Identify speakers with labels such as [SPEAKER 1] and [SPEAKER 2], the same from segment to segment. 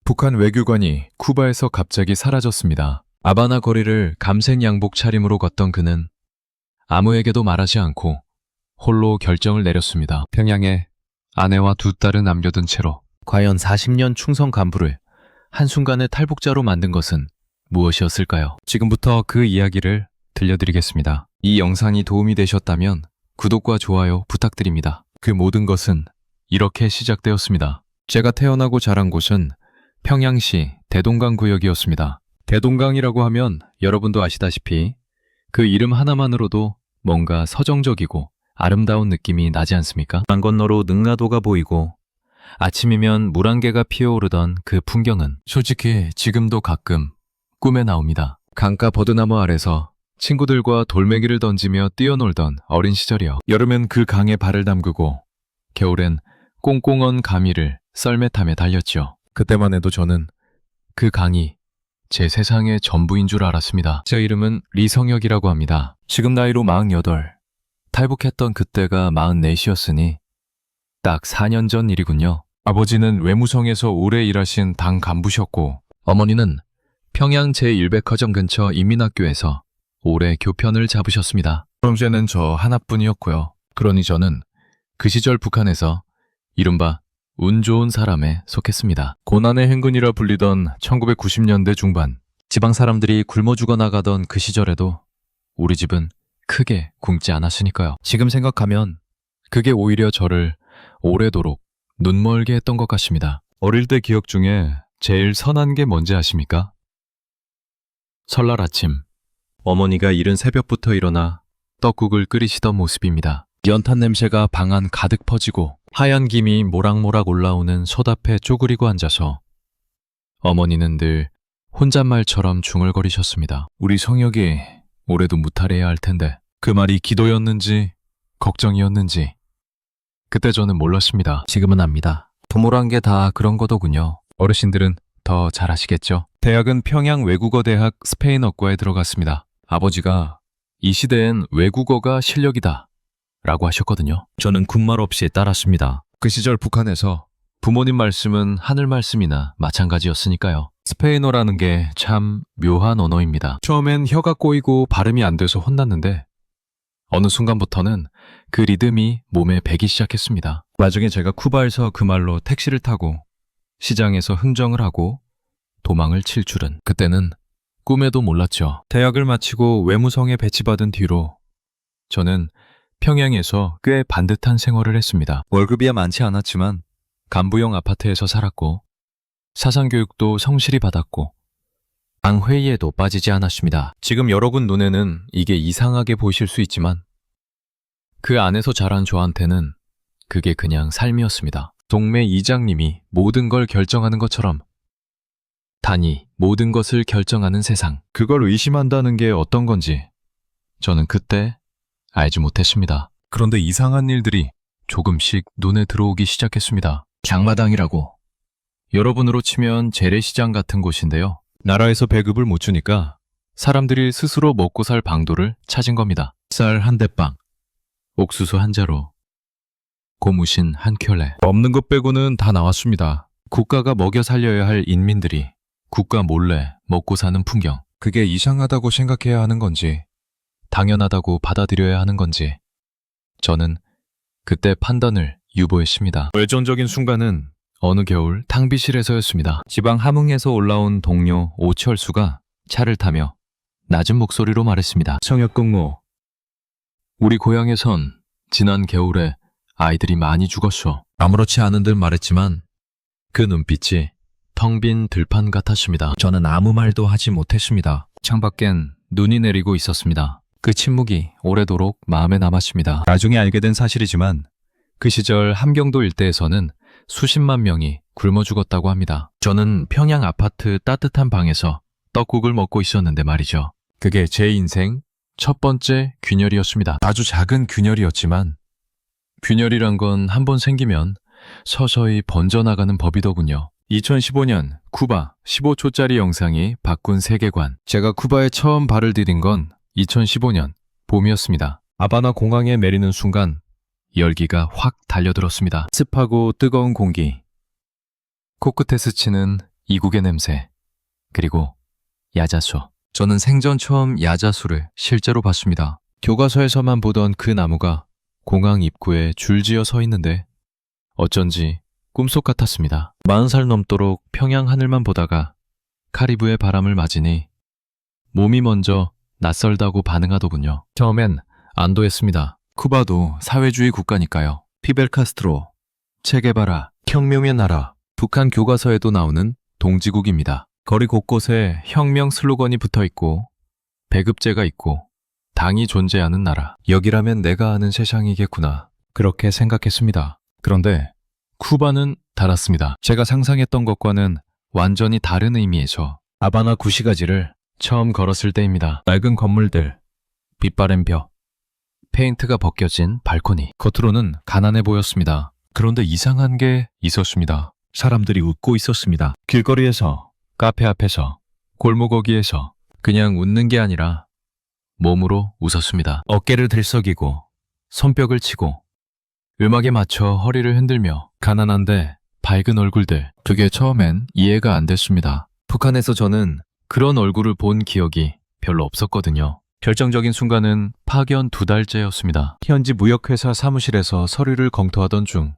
[SPEAKER 1] 북한 외교관이 쿠바에서 갑자기 사라졌습니다. 아바나 거리를 감색 양복 차림으로 걷던 그는 아무에게도 말하지 않고 홀로 결정을 내렸습니다. 평양에 아내와 두 딸을 남겨둔 채로 과연 40년 충성 간부를 한순간에 탈북자로 만든 것은 무엇이었을까요? 지금부터 그 이야기를 들려드리겠습니다. 이 영상이 도움이 되셨다면 구독과 좋아요 부탁드립니다. 그 모든 것은 이렇게 시작되었습니다. 제가 태어나고 자란 곳은 평양시 대동강 구역이었습니다. 대동강이라고 하면 여러분도 아시다시피 그 이름 하나만으로도 뭔가 서정적이고 아름다운 느낌이 나지 않습니까? 강 건너로 능라도가 보이고 아침이면 물안개가 피어오르던 그 풍경은 솔직히 지금도 가끔 꿈에 나옵니다. 강가 버드나무 아래서 친구들과 돌멩이를 던지며 뛰어놀던 어린 시절이요. 여름엔 그 강에 발을 담그고 겨울엔 꽁꽁언 가미를 썰매 타며 달렸죠. 그때만 해도 저는 그 강이 제 세상의 전부인 줄 알았습니다. 제 이름은 리성혁이라고 합니다. 지금 나이로 48, 탈북했던 그때가 44이었으니 딱 4년 전 일이군요. 아버지는 외무성에서 오래 일하신 당 간부셨고 어머니는 평양 제1백화점 근처 인민학교에서 오래 교편을 잡으셨습니다. 형제는 저 하나뿐이었고요. 그러니 저는 그 시절 북한에서 이른바 운 좋은 사람에 속했습니다. 고난의 행군이라 불리던 1990년대 중반, 지방 사람들이 굶어 죽어나가던 그 시절에도 우리 집은 크게 굶지 않았으니까요. 지금 생각하면 그게 오히려 저를 오래도록 눈멀게 했던 것 같습니다. 어릴 때 기억 중에 제일 선한 게 뭔지 아십니까? 설날 아침, 어머니가 이른 새벽부터 일어나 떡국을 끓이시던 모습입니다. 연탄 냄새가 방 안 가득 퍼지고 하얀 김이 모락모락 올라오는 솥앞에 쪼그리고 앉아서 어머니는 늘 혼잣말처럼 중얼거리셨습니다. 우리 성혁이 올해도 무탈해야 할 텐데 그 말이 기도였는지 걱정이었는지 그때 저는 몰랐습니다. 지금은 압니다. 부모란 게 다 그런 거더군요. 어르신들은 더 잘 아시겠죠? 대학은 평양 외국어대학 스페인어과에 들어갔습니다. 아버지가 이 시대엔 외국어가 실력이다 라고 하셨거든요. 저는 군말 없이 따랐습니다. 그 시절 북한에서 부모님 말씀은 하늘 말씀이나 마찬가지였으니까요. 스페인어라는 게 참 묘한 언어입니다. 처음엔 혀가 꼬이고 발음이 안 돼서 혼났는데 어느 순간부터는 그 리듬이 몸에 배기 시작했습니다. 나중에 제가 쿠바에서 그 말로 택시를 타고 시장에서 흥정을 하고 도망을 칠 줄은 그때는 꿈에도 몰랐죠. 대학을 마치고 외무성에 배치받은 뒤로 저는 평양에서 꽤 반듯한 생활을 했습니다. 월급이야 많지 않았지만 간부형 아파트에서 살았고 사상교육도 성실히 받았고 당 회의에도 빠지지 않았습니다. 지금 여러분 눈에는 이게 이상하게 보이실 수 있지만 그 안에서 자란 저한테는 그게 그냥 삶이었습니다. 동네 이장님이 모든 걸 결정하는 것처럼 단이 모든 것을 결정하는 세상. 그걸 의심한다는 게 어떤 건지 저는 그때 알지 못했습니다. 그런데 이상한 일들이 조금씩 눈에 들어오기 시작했습니다. 장마당이라고. 여러분으로 치면 재래시장 같은 곳인데요. 나라에서 배급을 못 주니까 사람들이 스스로 먹고 살 방도를 찾은 겁니다. 쌀 한 대빵, 옥수수 한 자루, 고무신 한 켤레. 없는 것 빼고는 다 나왔습니다. 국가가 먹여 살려야 할 인민들이 국가 몰래 먹고 사는 풍경. 그게 이상하다고 생각해야 하는 건지 당연하다고 받아들여야 하는 건지 저는 그때 판단을 유보했습니다. 결정적인 순간은 어느 겨울 탕비실에서였습니다. 지방 함흥에서 올라온 동료 오철수가 차를 타며 낮은 목소리로 말했습니다. 성혁공모, 우리 고향에선 지난 겨울에 아이들이 많이 죽었어. 아무렇지 않은 듯 말했지만 그 눈빛이 텅 빈 들판 같았습니다. 저는 아무 말도 하지 못했습니다. 창밖엔 눈이 내리고 있었습니다. 그 침묵이 오래도록 마음에 남았습니다. 나중에 알게 된 사실이지만 그 시절 함경도 일대에서는 수십만 명이 굶어 죽었다고 합니다. 저는 평양 아파트 따뜻한 방에서 떡국을 먹고 있었는데 말이죠. 그게 제 인생 첫 번째 균열이었습니다. 아주 작은 균열이었지만 균열이란 건 한 번 생기면 서서히 번져나가는 법이더군요. 2015년 쿠바 15초짜리 영상이 바꾼 세계관. 제가 쿠바에 처음 발을 디딘 건 2015년 봄이었습니다. 아바나 공항에 내리는 순간 열기가 확 달려들었습니다. 습하고 뜨거운 공기. 코끝에 스치는 이국의 냄새, 그리고 야자수. 저는 생전 처음 야자수를 실제로 봤습니다. 교과서에서만 보던 그 나무가 공항 입구에 줄지어 서 있는데 어쩐지 꿈속 같았습니다. 40살 넘도록 평양 하늘만 보다가 카리브의 바람을 맞으니 몸이 먼저 낯설다고 반응하더군요. 처음엔 안도했습니다. 쿠바도 사회주의 국가니까요. 피벨 카스트로, 체게바라, 혁명의 나라, 북한 교과서에도 나오는 동지국입니다. 거리 곳곳에 혁명 슬로건이 붙어있고 배급제가 있고 당이 존재하는 나라. 여기라면 내가 아는 세상이겠구나. 그렇게 생각했습니다. 그런데 쿠바는 달랐습니다. 제가 상상했던 것과는 완전히 다른 의미에서 아바나 구시가지를 처음 걸었을 때입니다. 낡은 건물들, 빛바랜 벽, 페인트가 벗겨진 발코니. 겉으로는 가난해 보였습니다. 그런데 이상한 게 있었습니다. 사람들이 웃고 있었습니다. 길거리에서, 카페 앞에서, 골목 어귀에서 그냥 웃는 게 아니라 몸으로 웃었습니다. 어깨를 들썩이고 손뼉을 치고 음악에 맞춰 허리를 흔들며 가난한데 밝은 얼굴들. 그게 처음엔 이해가 안 됐습니다. 북한에서 저는 그런 얼굴을 본 기억이 별로 없었거든요. 결정적인 순간은 파견 2달째였습니다. 현지 무역회사 사무실에서 서류를 검토하던 중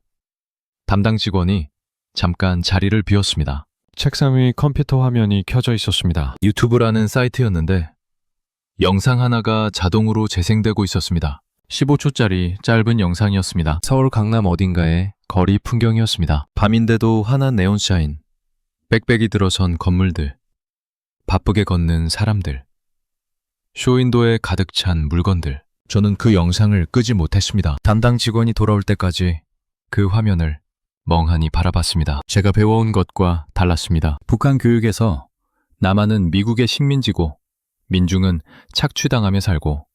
[SPEAKER 1] 담당 직원이 잠깐 자리를 비웠습니다. 책상 위 컴퓨터 화면이 켜져 있었습니다. 유튜브라는 사이트였는데 영상 하나가 자동으로 재생되고 있었습니다. 15초짜리 짧은 영상이었습니다. 서울 강남 어딘가의 거리 풍경이었습니다. 밤인데도 환한 네온샤인, 빽빽이 들어선 건물들, 바쁘게 걷는 사람들, 쇼윈도에 가득 찬 물건들. 저는 그 영상을 끄지 못했습니다. 담당 직원이 돌아올 때까지 그 화면을 멍하니 바라봤습니다. 제가 배워온 것과 달랐습니다. 북한 교육에서 남한은 미국의 식민지고 민중은 착취당하며 살고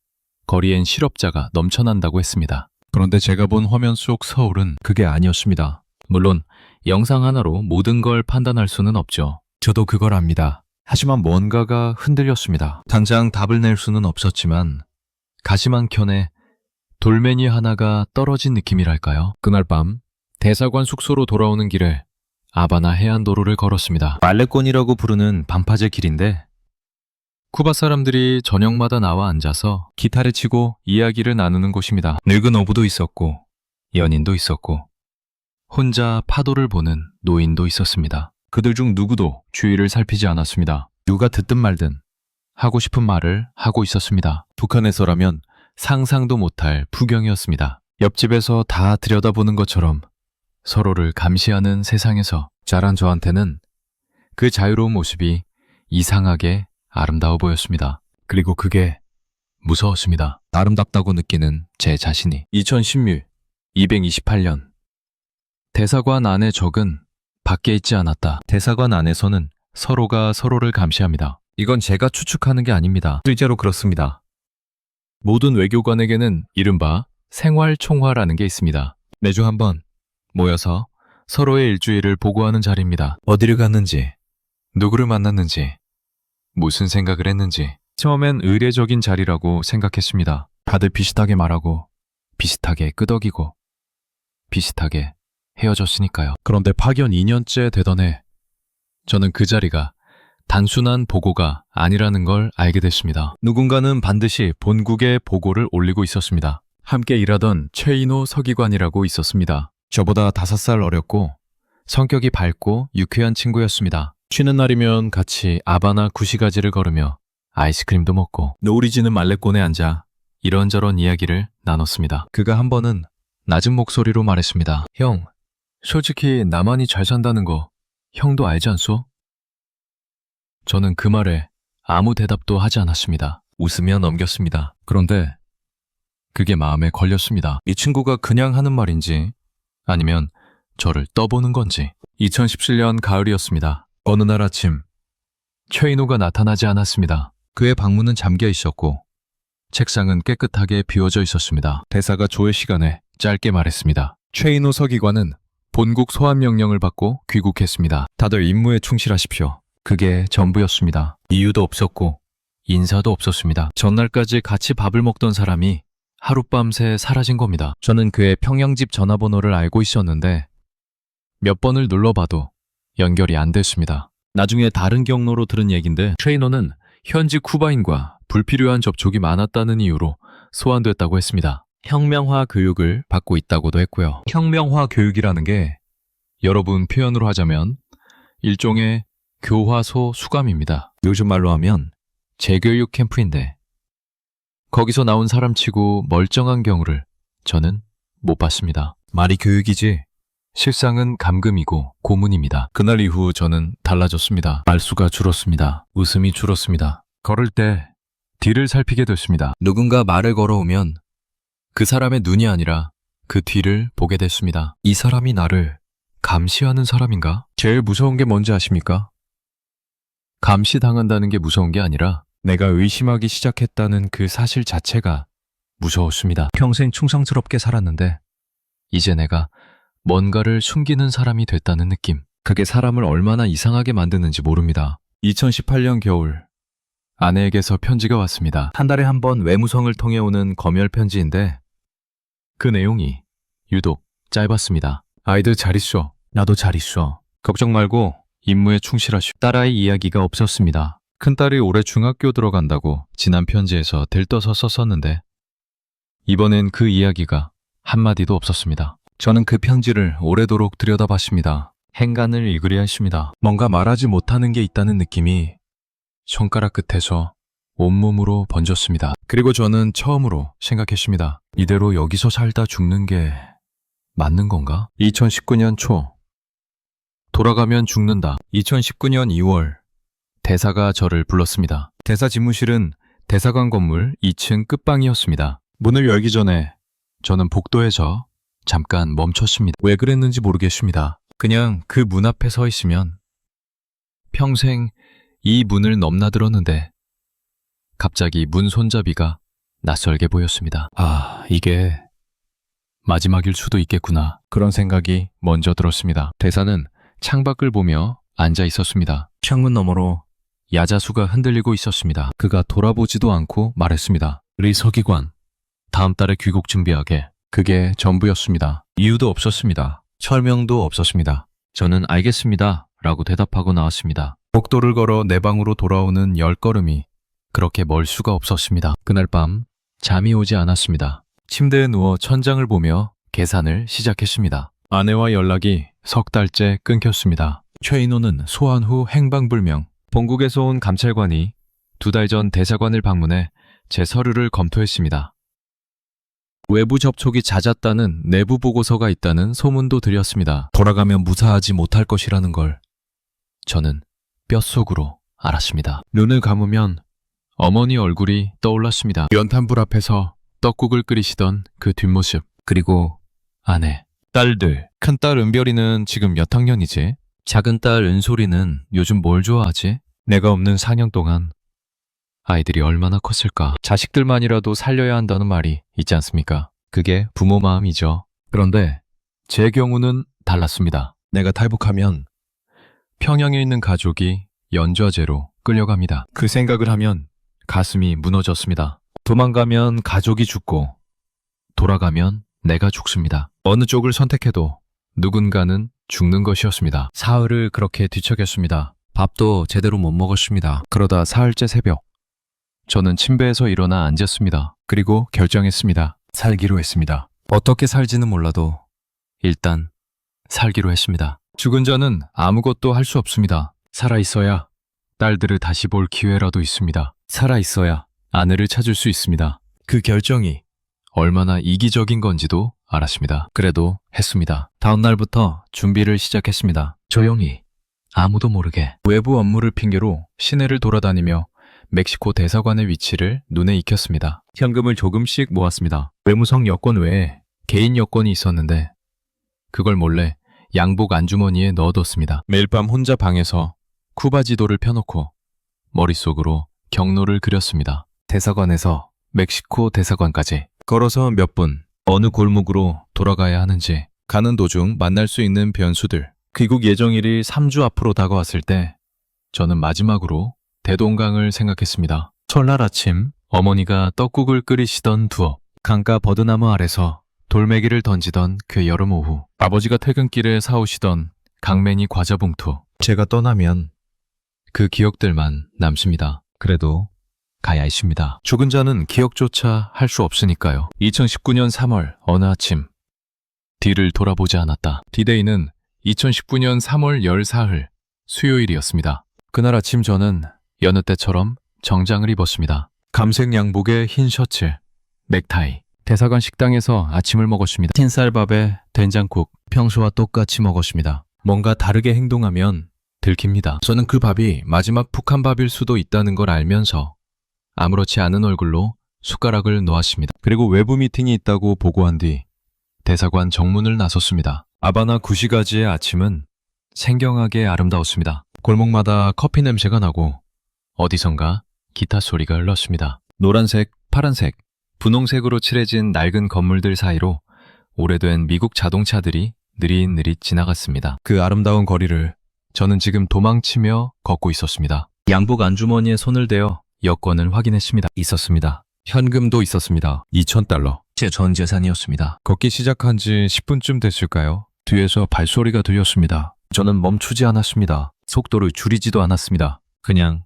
[SPEAKER 1] 거리엔 실업자가 넘쳐난다고 했습니다. 그런데 제가 본 화면 속 서울은 그게 아니었습니다. 물론 영상 하나로 모든 걸 판단할 수는 없죠. 저도 그걸 압니다. 하지만 뭔가가 흔들렸습니다. 당장 답을 낼 수는 없었지만 가심 한 켠에 돌멩이 하나가 떨어진 느낌이랄까요? 그날 밤 대사관 숙소로 돌아오는 길에 아바나 해안도로를 걸었습니다. 말레권이라고 부르는 반파제 길인데 쿠바 사람들이 저녁마다 나와 앉아서 기타를 치고 이야기를 나누는 곳입니다. 늙은 어부도 있었고 연인도 있었고 혼자 파도를 보는 노인도 있었습니다. 그들 중 누구도 주위를 살피지 않았습니다. 누가 듣든 말든 하고 싶은 말을 하고 있었습니다. 북한에서라면 상상도 못할 풍경이었습니다. 옆집에서 다 들여다보는 것처럼 서로를 감시하는 세상에서 자란 저한테는 그 자유로운 모습이 이상하게 아름다워 보였습니다. 그리고 그게 무서웠습니다. 아름답다고 느끼는 제 자신이. 2016, 228년. 대사관 안의 적은 밖에 있지 않았다. 대사관 안에서는 서로가 서로를 감시합니다. 이건 제가 추측하는 게 아닙니다. 실제로 그렇습니다. 모든 외교관에게는 이른바 생활총화라는 게 있습니다. 매주 한 번 모여서 서로의 일주일을 보고하는 자리입니다. 어디를 갔는지, 누구를 만났는지, 무슨 생각을 했는지. 처음엔 의례적인 자리라고 생각했습니다. 다들 비슷하게 말하고 비슷하게 끄덕이고 비슷하게 헤어졌으니까요. 그런데 파견 2년째 되던 해 저는 그 자리가 단순한 보고가 아니라는 걸 알게 됐습니다. 누군가는 반드시 본국에 보고를 올리고 있었습니다. 함께 일하던 최인호 서기관이라고 있었습니다. 저보다 5살 어렸고 성격이 밝고 유쾌한 친구였습니다. 쉬는 날이면 같이 아바나 구시가지를 걸으며 아이스크림도 먹고 노을이 지는 말레권에 앉아 이런저런 이야기를 나눴습니다. 그가 한 번은 낮은 목소리로 말했습니다. 형, 솔직히 나만이 잘 산다는 거 형도 알지 않소? 저는 그 말에 아무 대답도 하지 않았습니다. 웃으며 넘겼습니다. 그런데 그게 마음에 걸렸습니다. 이 친구가 그냥 하는 말인지 아니면 저를 떠보는 건지. 2017년 가을이었습니다. 어느 날 아침 최인호가 나타나지 않았습니다. 그의 방문은 잠겨 있었고 책상은 깨끗하게 비워져 있었습니다. 대사가 조회 시간에 짧게 말했습니다. 최인호 서기관은 본국 소환 명령을 받고 귀국했습니다. 다들 임무에 충실하십시오. 그게 전부였습니다. 이유도 없었고 인사도 없었습니다. 전날까지 같이 밥을 먹던 사람이 하룻밤새 사라진 겁니다. 저는 그의 평양집 전화번호를 알고 있었는데 몇 번을 눌러봐도 연결이 안 됐습니다. 나중에 다른 경로로 들은 얘긴데 트레이너는 현지 쿠바인과 불필요한 접촉이 많았다는 이유로 소환됐다고 했습니다. 혁명화 교육을 받고 있다고도 했고요. 혁명화 교육이라는 게 여러분 표현으로 하자면 일종의 교화소 수감입니다. 요즘 말로 하면 재교육 캠프인데 거기서 나온 사람치고 멀쩡한 경우를 저는 못 봤습니다. 말이 교육이지 실상은 감금이고 고문입니다. 그날 이후 저는 달라졌습니다. 말수가 줄었습니다. 웃음이 줄었습니다. 걸을 때 뒤를 살피게 됐습니다. 누군가 말을 걸어오면 그 사람의 눈이 아니라 그 뒤를 보게 됐습니다. 이 사람이 나를 감시하는 사람인가? 제일 무서운 게 뭔지 아십니까? 감시당한다는 게 무서운 게 아니라 내가 의심하기 시작했다는 그 사실 자체가 무서웠습니다. 평생 충성스럽게 살았는데 이제 내가 뭔가를 숨기는 사람이 됐다는 느낌. 그게 사람을 얼마나 이상하게 만드는지 모릅니다. 2018년 겨울 아내에게서 편지가 왔습니다. 한 달에 한 번 외무성을 통해 오는 검열 편지인데 그 내용이 유독 짧았습니다. 아이들 잘 있어. 나도 잘 있어. 걱정 말고 임무에 충실하시오. 딸아이 이야기가 없었습니다. 큰딸이 올해 중학교 들어간다고 지난 편지에서 들떠서 썼었는데 이번엔 그 이야기가 한마디도 없었습니다. 저는 그 편지를 오래도록 들여다봤습니다. 행간을 읽으려 했습니다. 뭔가 말하지 못하는 게 있다는 느낌이 손가락 끝에서 온몸으로 번졌습니다. 그리고 저는 처음으로 생각했습니다. 이대로 여기서 살다 죽는 게 맞는 건가? 2019년 초 돌아가면 죽는다. 2019년 2월 대사가 저를 불렀습니다. 대사 집무실은 대사관 건물 2층 끝방이었습니다. 문을 열기 전에 저는 복도에서 잠깐 멈췄습니다. 왜 그랬는지 모르겠습니다. 그냥 그 문 앞에 서 있으면 평생 이 문을 넘나들었는데 갑자기 문 손잡이가 낯설게 보였습니다. 아, 이게 마지막일 수도 있겠구나. 그런 생각이 먼저 들었습니다. 대사는 창밖을 보며 앉아 있었습니다. 창문 너머로 야자수가 흔들리고 있었습니다. 그가 돌아보지도 않고 말했습니다. 우리 서기관, 다음 달에 귀국 준비하게. 그게 전부였습니다. 이유도 없었습니다. 설명도 없었습니다. 저는 알겠습니다 라고 대답하고 나왔습니다. 복도를 걸어 내 방으로 돌아오는 10걸음이 그렇게 멀 수가 없었습니다. 그날 밤 잠이 오지 않았습니다. 침대에 누워 천장을 보며 계산을 시작했습니다. 아내와 연락이 석 달째 끊겼습니다. 최인호는 소환 후 행방불명. 본국에서 온 감찰관이 2달 전 대사관을 방문해 제 서류를 검토했습니다. 외부 접촉이 잦았다는 내부 보고서가 있다는 소문도 드렸습니다. 돌아가면 무사하지 못할 것이라는 걸 저는 뼛속으로 알았습니다. 눈을 감으면 어머니 얼굴이 떠올랐습니다. 연탄불 앞에서 떡국을 끓이시던 그 뒷모습, 그리고 아내, 딸들. 큰딸 은별이는 지금 몇 학년이지? 작은딸 은솔이는 요즘 뭘 좋아하지? 내가 없는 4년 동안 아이들이 얼마나 컸을까? 자식들만이라도 살려야 한다는 말이 있지 않습니까? 그게 부모 마음이죠. 그런데 제 경우는 달랐습니다. 내가 탈북하면 평양에 있는 가족이 연좌제로 끌려갑니다. 그 생각을 하면 가슴이 무너졌습니다. 도망가면 가족이 죽고 돌아가면 내가 죽습니다. 어느 쪽을 선택해도 누군가는 죽는 것이었습니다. 사흘을 그렇게 뒤척였습니다. 밥도 제대로 못 먹었습니다. 그러다 사흘째 새벽 저는 침대에서 일어나 앉았습니다. 그리고 결정했습니다. 살기로 했습니다. 어떻게 살지는 몰라도 일단 살기로 했습니다. 죽은 자는 아무것도 할 수 없습니다. 살아있어야 딸들을 다시 볼 기회라도 있습니다. 살아있어야 아내를 찾을 수 있습니다. 그 결정이 얼마나 이기적인 건지도 알았습니다. 그래도 했습니다. 다음 날부터 준비를 시작했습니다. 조용히 아무도 모르게 외부 업무를 핑계로 시내를 돌아다니며 멕시코 대사관의 위치를 눈에 익혔습니다. 현금을 조금씩 모았습니다. 외무성 여권 외에 개인 여권이 있었는데 그걸 몰래 양복 안주머니에 넣어뒀습니다. 매일 밤 혼자 방에서 쿠바 지도를 펴놓고 머릿속으로 경로를 그렸습니다. 대사관에서 멕시코 대사관까지 걸어서 몇 분, 어느 골목으로 돌아가야 하는지, 가는 도중 만날 수 있는 변수들, 귀국 예정일이 3주 앞으로 다가왔을 때 저는 마지막으로 대동강을 생각했습니다. 설날 아침 어머니가 떡국을 끓이시던 두업, 강가 버드나무 아래서 돌멩이를 던지던 그 여름 오후, 아버지가 퇴근길에 사오시던 강매니 과자 봉투. 제가 떠나면 그 기억들만 남습니다. 그래도 가야 했습니다. 죽은 자는 기억조차 할 수 없으니까요. 2019년 3월 어느 아침 뒤를 돌아보지 않았다. 디데이는 2019년 3월 14일 수요일이었습니다. 그날 아침 저는 여느 때처럼 정장을 입었습니다. 감색 양복에 흰 셔츠, 넥타이. 대사관 식당에서 아침을 먹었습니다. 흰쌀밥에 된장국, 평소와 똑같이 먹었습니다. 뭔가 다르게 행동하면 들킵니다. 저는 그 밥이 마지막 북한 밥일 수도 있다는 걸 알면서 아무렇지 않은 얼굴로 숟가락을 놓았습니다. 그리고 외부 미팅이 있다고 보고한 뒤 대사관 정문을 나섰습니다. 아바나 구시가지의 아침은 생경하게 아름다웠습니다. 골목마다 커피 냄새가 나고 어디선가 기타 소리가 흘렀습니다. 노란색, 파란색, 분홍색으로 칠해진 낡은 건물들 사이로 오래된 미국 자동차들이 느릿느릿 지나갔습니다. 그 아름다운 거리를 저는 지금 도망치며 걷고 있었습니다. 양복 안주머니에 손을 대어 여권을 확인했습니다. 있었습니다. 현금도 있었습니다. 2,000달러. 제 전 재산이었습니다. 걷기 시작한 지 10분쯤 됐을까요? 뒤에서 발소리가 들렸습니다. 저는 멈추지 않았습니다. 속도를 줄이지도 않았습니다. 그냥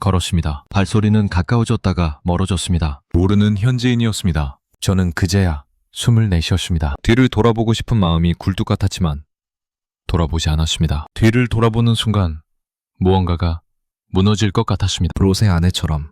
[SPEAKER 1] 걸었습니다. 발소리는 가까워졌다가 멀어졌습니다. 모르는 현지인이었습니다. 저는 그제야 숨을 내쉬었습니다. 뒤를 돌아보고 싶은 마음이 굴뚝 같았지만 돌아보지 않았습니다. 뒤를 돌아보는 순간 무언가가 무너질 것 같았습니다. 롯의 아내처럼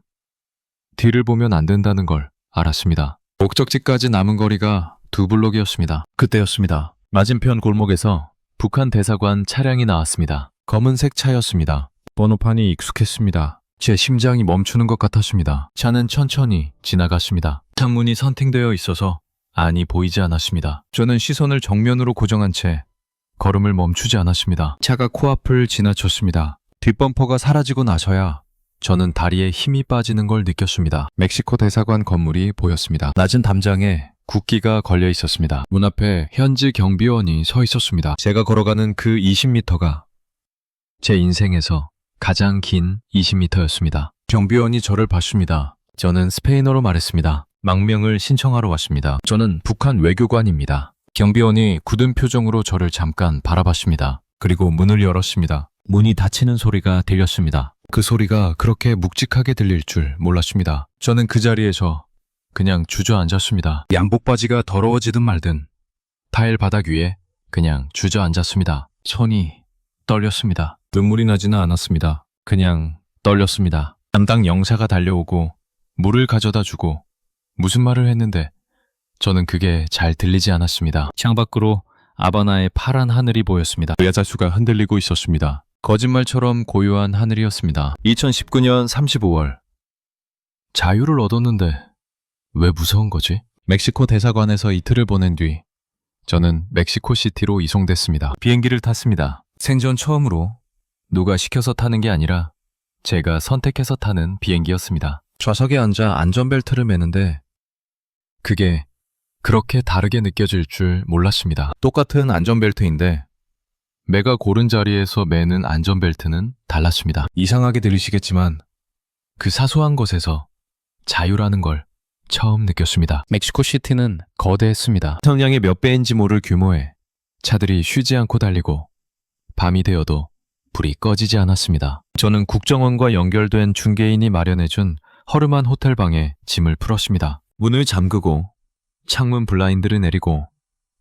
[SPEAKER 1] 뒤를 보면 안 된다는 걸 알았습니다. 목적지까지 남은 거리가 2블록이었습니다. 그때였습니다. 맞은편 골목에서 북한 대사관 차량이 나왔습니다. 검은색 차였습니다. 번호판이 익숙했습니다. 제 심장이 멈추는 것 같았습니다. 차는 천천히 지나갔습니다. 창문이 선팅되어 있어서 안이 보이지 않았습니다. 저는 시선을 정면으로 고정한 채 걸음을 멈추지 않았습니다. 차가 코앞을 지나쳤습니다. 뒷범퍼가 사라지고 나서야 저는 다리에 힘이 빠지는 걸 느꼈습니다. 멕시코 대사관 건물이 보였습니다. 낮은 담장에 국기가 걸려 있었습니다. 문 앞에 현지 경비원이 서 있었습니다. 제가 걸어가는 그 20m가 제 인생에서 가장 긴 20m였습니다. 경비원이 저를 봤습니다. 저는 스페인어로 말했습니다. 망명을 신청하러 왔습니다. 저는 북한 외교관입니다. 경비원이 굳은 표정으로 저를 잠깐 바라봤습니다. 그리고 문을 열었습니다. 문이 닫히는 소리가 들렸습니다. 그 소리가 그렇게 묵직하게 들릴 줄 몰랐습니다. 저는 그 자리에서 그냥 주저앉았습니다. 양복 바지가 더러워지든 말든 타일 바닥 위에 그냥 주저앉았습니다. 손이 떨렸습니다. 눈물이 나지는 않았습니다. 그냥 떨렸습니다. 담당 영사가 달려오고 물을 가져다 주고 무슨 말을 했는데 저는 그게 잘 들리지 않았습니다. 창밖으로 아바나의 파란 하늘이 보였습니다. 야자수가 흔들리고 있었습니다. 거짓말처럼 고요한 하늘이었습니다. 2019년 35월. 자유를 얻었는데 왜 무서운 거지? 멕시코 대사관에서 이틀을 보낸 뒤 저는 멕시코 시티로 이송됐습니다. 비행기를 탔습니다. 생전 처음으로 누가 시켜서 타는 게 아니라 제가 선택해서 타는 비행기였습니다. 좌석에 앉아 안전벨트를 매는데 그게 그렇게 다르게 느껴질 줄 몰랐습니다. 똑같은 안전벨트인데 매가 고른 자리에서 매는 안전벨트는 달랐습니다. 이상하게 들리시겠지만 그 사소한 것에서 자유라는 걸 처음 느꼈습니다. 멕시코 시티는 거대했습니다. 성량의 몇 배인지 모를 규모의 차들이 쉬지 않고 달리고 밤이 되어도 불이 꺼지지 않았습니다. 저는 국정원과 연결된 중개인이 마련해준 허름한 호텔방에 짐을 풀었습니다. 문을 잠그고 창문 블라인드를 내리고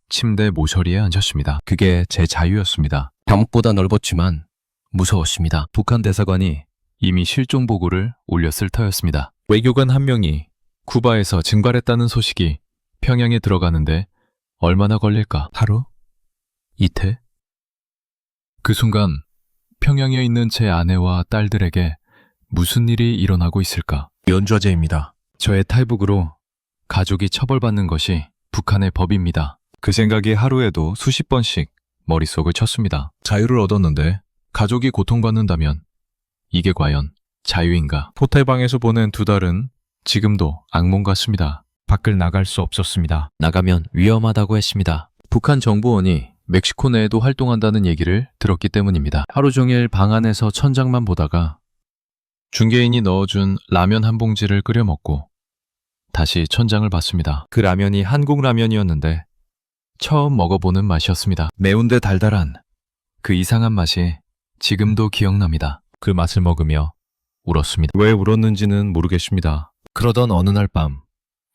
[SPEAKER 1] 침대 모서리에 앉았습니다. 그게 제 자유였습니다. 감옥보다 넓었지만 무서웠습니다. 북한 대사관이 이미 실종 보고를 올렸을 터였습니다. 외교관 한 명이 쿠바에서 증발했다는 소식이 평양에 들어가는데 얼마나 걸릴까? 하루? 이틀? 그 순간 평양에 있는 제 아내와 딸들에게 무슨 일이 일어나고 있을까? 연좌제입니다. 저의 탈북으로 가족이 처벌받는 것이 북한의 법입니다. 그 생각이 하루에도 수십 번씩 머릿속을 쳤습니다. 자유를 얻었는데 가족이 고통받는다면 이게 과연 자유인가? 호텔방에서 보낸 2달은 지금도 악몽 같습니다. 밖을 나갈 수 없었습니다. 나가면 위험하다고 했습니다. 북한 정보원이 멕시코 내에도 활동한다는 얘기를 들었기 때문입니다. 하루 종일 방 안에서 천장만 보다가 중개인이 넣어준 라면 한 봉지를 끓여 먹고 다시 천장을 봤습니다. 그 라면이 한국 라면이었는데 처음 먹어보는 맛이었습니다. 매운데 달달한 그 이상한 맛이 지금도 기억납니다. 그 맛을 먹으며 울었습니다. 왜 울었는지는 모르겠습니다. 그러던 어느 날 밤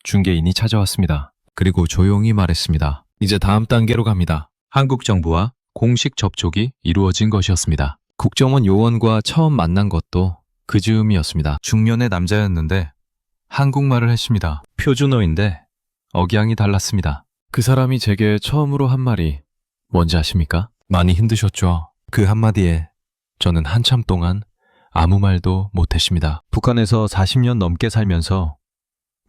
[SPEAKER 1] 중개인이 찾아왔습니다. 그리고 조용히 말했습니다. 이제 다음 단계로 갑니다. 한국 정부와 공식 접촉이 이루어진 것이었습니다. 국정원 요원과 처음 만난 것도 그 즈음이었습니다. 중년의 남자였는데 한국말을 했습니다. 표준어인데 억양이 달랐습니다. 그 사람이 제게 처음으로 한 말이 뭔지 아십니까? 많이 힘드셨죠? 그 한마디에 저는 한참 동안 아무 말도 못했습니다. 북한에서 40년 넘게 살면서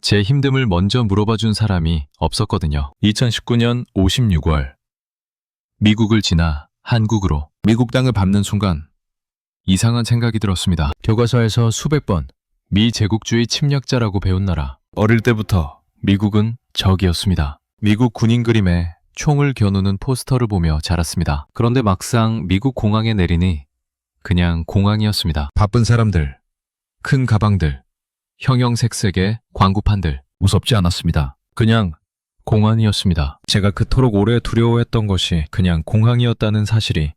[SPEAKER 1] 제 힘듦을 먼저 물어봐 준 사람이 없었거든요. 2019년 56월 미국을 지나 한국으로 미국 땅을 밟는 순간 이상한 생각이 들었습니다. 교과서에서 수백 번 미 제국주의 침략자라고 배운 나라. 어릴 때부터 미국은 적이었습니다. 미국 군인 그림에 총을 겨누는 포스터를 보며 자랐습니다. 그런데 막상 미국 공항에 내리니 그냥 공항이었습니다. 바쁜 사람들, 큰 가방들, 형형색색의 광고판들. 무섭지 않았습니다. 그냥 공항이었습니다. 제가 그토록 오래 두려워했던 것이 그냥 공항이었다는 사실이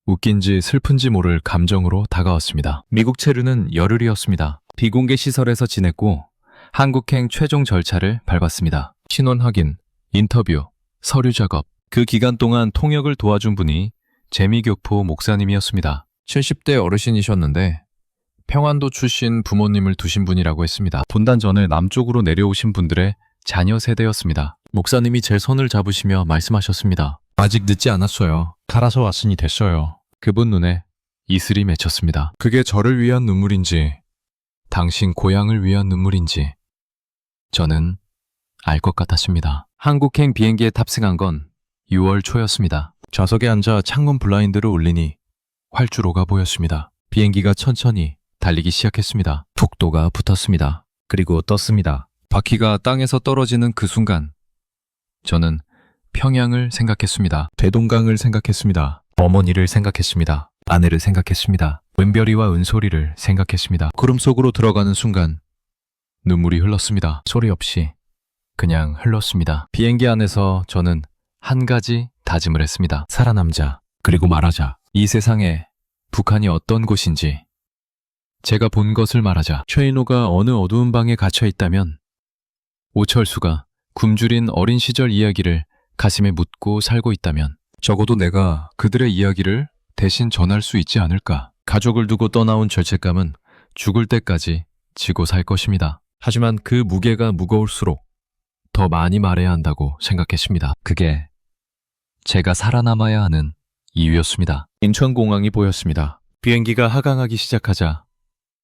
[SPEAKER 1] 웃긴지 슬픈지 모를 감정으로 다가왔습니다. 미국 체류는 열흘이었습니다. 비공개 시설에서 지냈고 한국행 최종 절차를 밟았습니다. 신원 확인, 인터뷰, 서류 작업. 그 기간 동안 통역을 도와준 분이 재미교포 목사님이었습니다. 70대 어르신이셨는데 평안도 출신 부모님을 두신 분이라고 했습니다. 분단 전에 남쪽으로 내려오신 분들의 자녀 세대였습니다. 목사님이 제 손을 잡으시며 말씀하셨습니다. 아직 늦지 않았어요. 갈아서 왔으니 됐어요. 그분 눈에 이슬이 맺혔습니다. 그게 저를 위한 눈물인지 당신 고향을 위한 눈물인지 저는 알 것 같았습니다. 한국행 비행기에 탑승한 건 6월 초였습니다. 좌석에 앉아 창문 블라인드를 올리니 활주로가 보였습니다. 비행기가 천천히 달리기 시작했습니다. 속도가 붙었습니다. 그리고 떴습니다. 바퀴가 땅에서 떨어지는 그 순간 저는 평양을 생각했습니다. 대동강을 생각했습니다. 어머니를 생각했습니다. 아내를 생각했습니다. 은별이와 은솔이를 생각했습니다. 구름 속으로 들어가는 순간 눈물이 흘렀습니다. 소리 없이 그냥 흘렀습니다. 비행기 안에서 저는 한 가지 다짐을 했습니다. 살아남자. 그리고 말하자. 이 세상에 북한이 어떤 곳인지 제가 본 것을 말하자. 최인호가 어느 어두운 방에 갇혀 있다면 오철수가 굶주린 어린 시절 이야기를 가슴에 묻고 살고 있다면 적어도 내가 그들의 이야기를 대신 전할 수 있지 않을까. 가족을 두고 떠나온 죄책감은 죽을 때까지 지고 살 것입니다. 하지만 그 무게가 무거울수록 더 많이 말해야 한다고 생각했습니다. 그게 제가 살아남아야 하는 이유였습니다. 인천공항이 보였습니다. 비행기가 하강하기 시작하자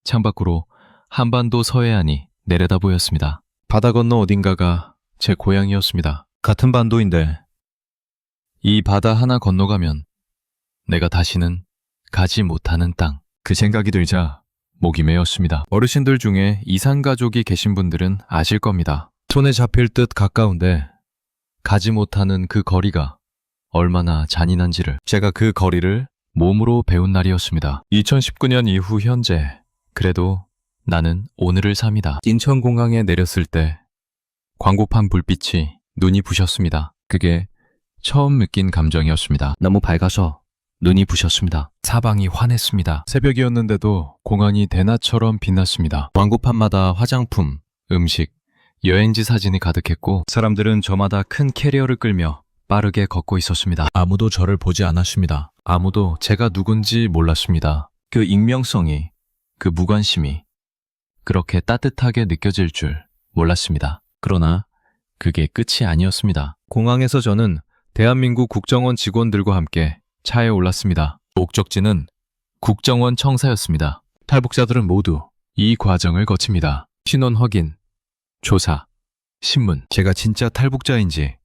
[SPEAKER 1] 창밖으로 한반도 서해안이 내려다 보였습니다. 바다 건너 어딘가가 제 고향이었습니다. 같은 반도인데 이 바다 하나 건너가면 내가 다시는 가지 못하는 땅. 그 생각이 들자 목이 메었습니다. 어르신들 중에 이산가족이 계신 분들은 아실 겁니다. 손에 잡힐 듯 가까운데 가지 못하는 그 거리가 얼마나 잔인한지를 제가 그 거리를 몸으로 배운 날이었습니다. 2019년 이후 현재 그래도 나는 오늘을 삽니다. 인천공항에 내렸을 때 광고판 불빛이 눈이 부셨습니다. 그게 처음 느낀 감정이었습니다. 너무 밝아서 눈이 부셨습니다. 사방이 환했습니다. 새벽이었는데도 공항이 대낮처럼 빛났습니다. 광고판마다 화장품, 음식, 여행지 사진이 가득했고 사람들은 저마다 큰 캐리어를 끌며 빠르게 걷고 있었습니다. 아무도 저를 보지 않았습니다. 아무도 제가 누군지 몰랐습니다. 그 익명성이, 그 무관심이 그렇게 따뜻하게 느껴질 줄 몰랐습니다. 그러나 그게 끝이 아니었습니다. 공항에서 저는 대한민국 국정원 직원들과 함께 차에 올랐습니다. 목적지는 국정원 청사였습니다. 탈북자들은 모두 이 과정을 거칩니다. 신원 확인, 조사, 신문. 제가 진짜 탈북자인지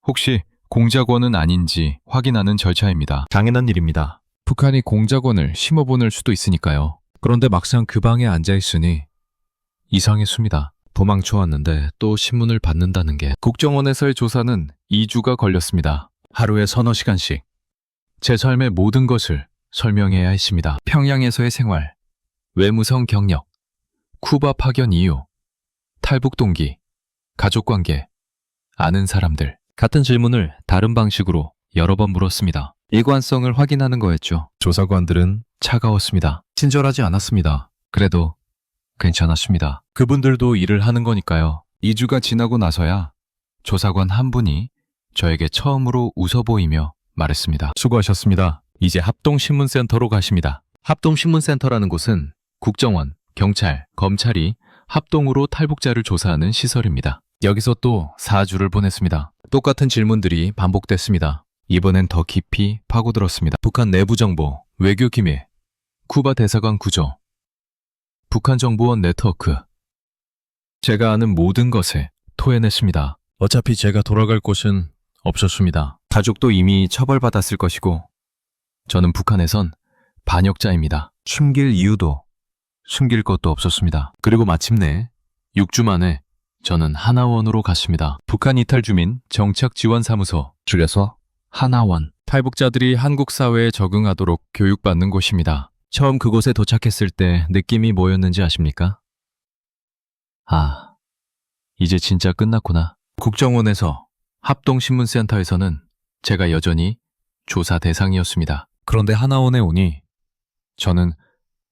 [SPEAKER 1] 혹시 공작원은 아닌지 확인하는 절차입니다. 당연한 일입니다. 북한이 공작원을 심어보낼 수도 있으니까요. 그런데 막상 그 방에 앉아있으니 이상했습니다. 도망쳐 왔는데 또 신문을 받는다는 게. 국정원에서의 조사는 2주가 걸렸습니다. 하루에 서너 시간씩 제 삶의 모든 것을 설명해야 했습니다. 평양에서의 생활, 외무성 경력, 쿠바 파견 이유, 탈북 동기, 가족관계, 아는 사람들. 같은 질문을 다른 방식으로 여러 번 물었습니다. 일관성을 확인하는 거였죠. 조사관들은 차가웠습니다. 친절하지 않았습니다. 그래도 괜찮았습니다. 그분들도 일을 하는 거니까요. 2주가 지나고 나서야 조사관 한 분이 저에게 처음으로 웃어 보이며 말했습니다. 수고하셨습니다. 이제 합동신문센터로 가십니다. 합동신문센터라는 곳은 국정원, 경찰, 검찰이 합동으로 탈북자를 조사하는 시설입니다. 여기서 또 4주를 보냈습니다. 똑같은 질문들이 반복됐습니다. 이번엔 더 깊이 파고들었습니다. 북한 내부 정보, 외교 기밀, 쿠바 대사관 구조, 북한 정보원 네트워크. 제가 아는 모든 것에 토해냈습니다. 어차피 제가 돌아갈 곳은 없었습니다. 가족도 이미 처벌받았을 것이고 저는 북한에선 반역자입니다. 숨길 이유도 숨길 것도 없었습니다. 그리고 마침내 6주 만에 저는 하나원으로 갔습니다. 북한 이탈 주민 정착지원사무소, 줄여서 하나원. 탈북자들이 한국 사회에 적응하도록 교육받는 곳입니다. 처음 그곳에 도착했을 때 느낌이 뭐였는지 아십니까? 아, 이제 진짜 끝났구나. 국정원에서 합동신문센터에서는 제가 여전히 조사 대상이었습니다. 그런데 하나원에 오니 저는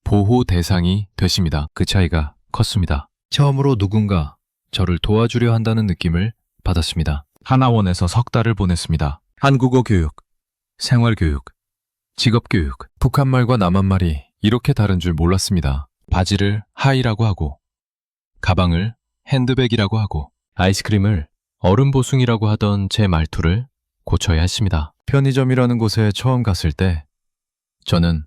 [SPEAKER 1] 보호 대상이 됐습니다. 그 차이가 컸습니다. 처음으로 누군가 저를 도와주려 한다는 느낌을 받았습니다. 하나원에서 석 달을 보냈습니다. 한국어 교육, 생활교육, 직업교육. 북한말과 남한말이 이렇게 다른 줄 몰랐습니다. 바지를 하이라고 하고, 가방을 핸드백이라고 하고, 아이스크림을 얼음 보숭이라고 하던 제 말투를 고쳐야 했습니다. 편의점이라는 곳에 처음 갔을 때 저는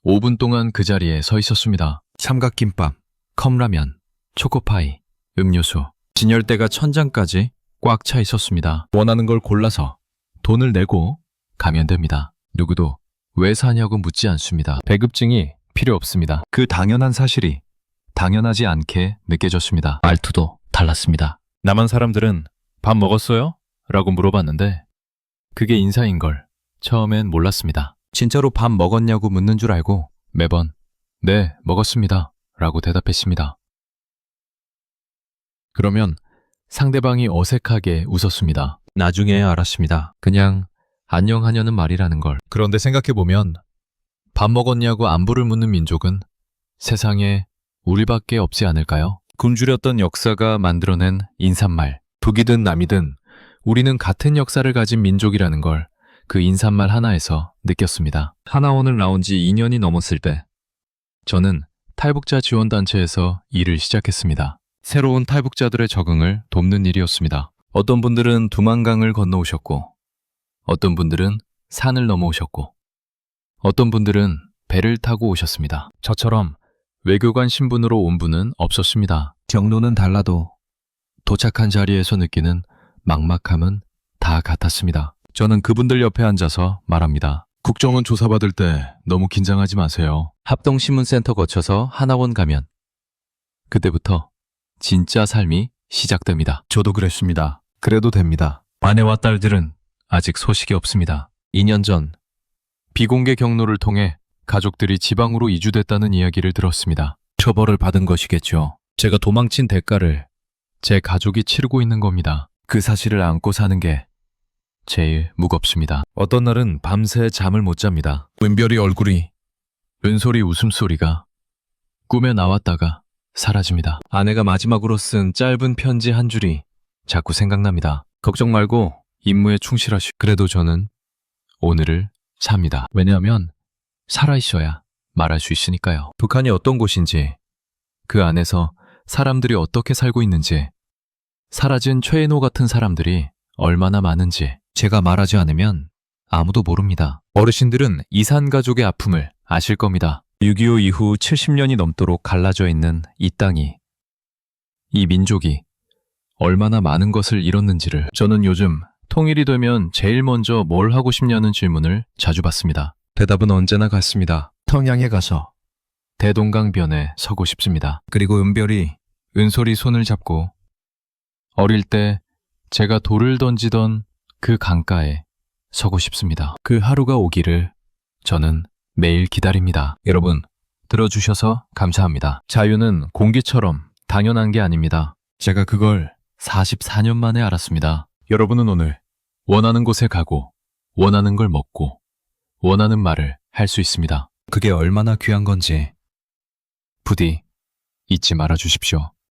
[SPEAKER 1] 5분 동안 그 자리에 서 있었습니다. 삼각김밥, 컵라면, 초코파이, 음료수, 진열대가 천장까지 꽉 차 있었습니다. 원하는 걸 골라서 돈을 내고 가면 됩니다. 누구도 왜 사냐고 묻지 않습니다. 배급증이 필요 없습니다. 그 당연한 사실이 당연하지 않게 느껴졌습니다. 말투도 달랐습니다. 남한 사람들은 밥 먹었어요? 라고 물어봤는데 그게 인사인 걸 처음엔 몰랐습니다. 진짜로 밥 먹었냐고 묻는 줄 알고 매번 네, 먹었습니다. 라고 대답했습니다. 그러면 상대방이 어색하게 웃었습니다. 나중에 알았습니다. 그냥 안녕하냐는 말이라는 걸. 그런데 생각해보면 밥 먹었냐고 안부를 묻는 민족은 세상에 우리밖에 없지 않을까요? 굶주렸던 역사가 만들어낸 인사말. 북이든 남이든 우리는 같은 역사를 가진 민족이라는 걸 그 인사말 하나에서 느꼈습니다. 하나원을 나온 지 2년이 넘었을 때 저는 탈북자 지원단체에서 일을 시작했습니다. 새로운 탈북자들의 적응을 돕는 일이었습니다. 어떤 분들은 두만강을 건너오셨고 어떤 분들은 산을 넘어오셨고 어떤 분들은 배를 타고 오셨습니다. 저처럼 외교관 신분으로 온 분은 없었습니다. 경로는 달라도 도착한 자리에서 느끼는 막막함은 다 같았습니다. 저는 그분들 옆에 앉아서 말합니다. 국정원 조사받을 때 너무 긴장하지 마세요. 합동신문센터 거쳐서 하나원 가면 그때부터 진짜 삶이 시작됩니다. 저도 그랬습니다. 그래도 됩니다. 아내와 딸들은 아직 소식이 없습니다. 2년 전 비공개 경로를 통해 가족들이 지방으로 이주됐다는 이야기를 들었습니다. 처벌을 받은 것이겠죠. 제가 도망친 대가를 제 가족이 치르고 있는 겁니다. 그 사실을 안고 사는 게 제일 무겁습니다. 어떤 날은 밤새 잠을 못 잡니다. 은별이 얼굴이, 은솔이 웃음소리가 꿈에 나왔다가 사라집니다. 아내가 마지막으로 쓴 짧은 편지 한 줄이 자꾸 생각납니다. 걱정 말고 임무에 충실하시. 그래도 저는 오늘을 삽니다. 왜냐하면 살아있어야 말할 수 있으니까요. 북한이 어떤 곳인지, 그 안에서 사람들이 어떻게 살고 있는지, 사라진 최인호 같은 사람들이 얼마나 많은지 제가 말하지 않으면 아무도 모릅니다. 어르신들은 이산 가족의 아픔을 아실 겁니다. 6.25 이후 70년이 넘도록 갈라져 있는 이 땅이, 이 민족이 얼마나 많은 것을 잃었는지를. 저는 요즘 통일이 되면 제일 먼저 뭘 하고 싶냐는 질문을 자주 받습니다. 대답은 언제나 같습니다. 평양에 가서 대동강변에 서고 싶습니다. 그리고 은별이, 은솔이 손을 잡고 어릴 때 제가 돌을 던지던 그 강가에 서고 싶습니다. 그 하루가 오기를 저는 매일 기다립니다. 여러분, 들어주셔서 감사합니다. 자유는 공기처럼 당연한 게 아닙니다. 제가 그걸 44년 만에 알았습니다. 여러분은 오늘 원하는 곳에 가고 원하는 걸 먹고 원하는 말을 할 수 있습니다. 그게 얼마나 귀한 건지 부디 잊지 말아 주십시오.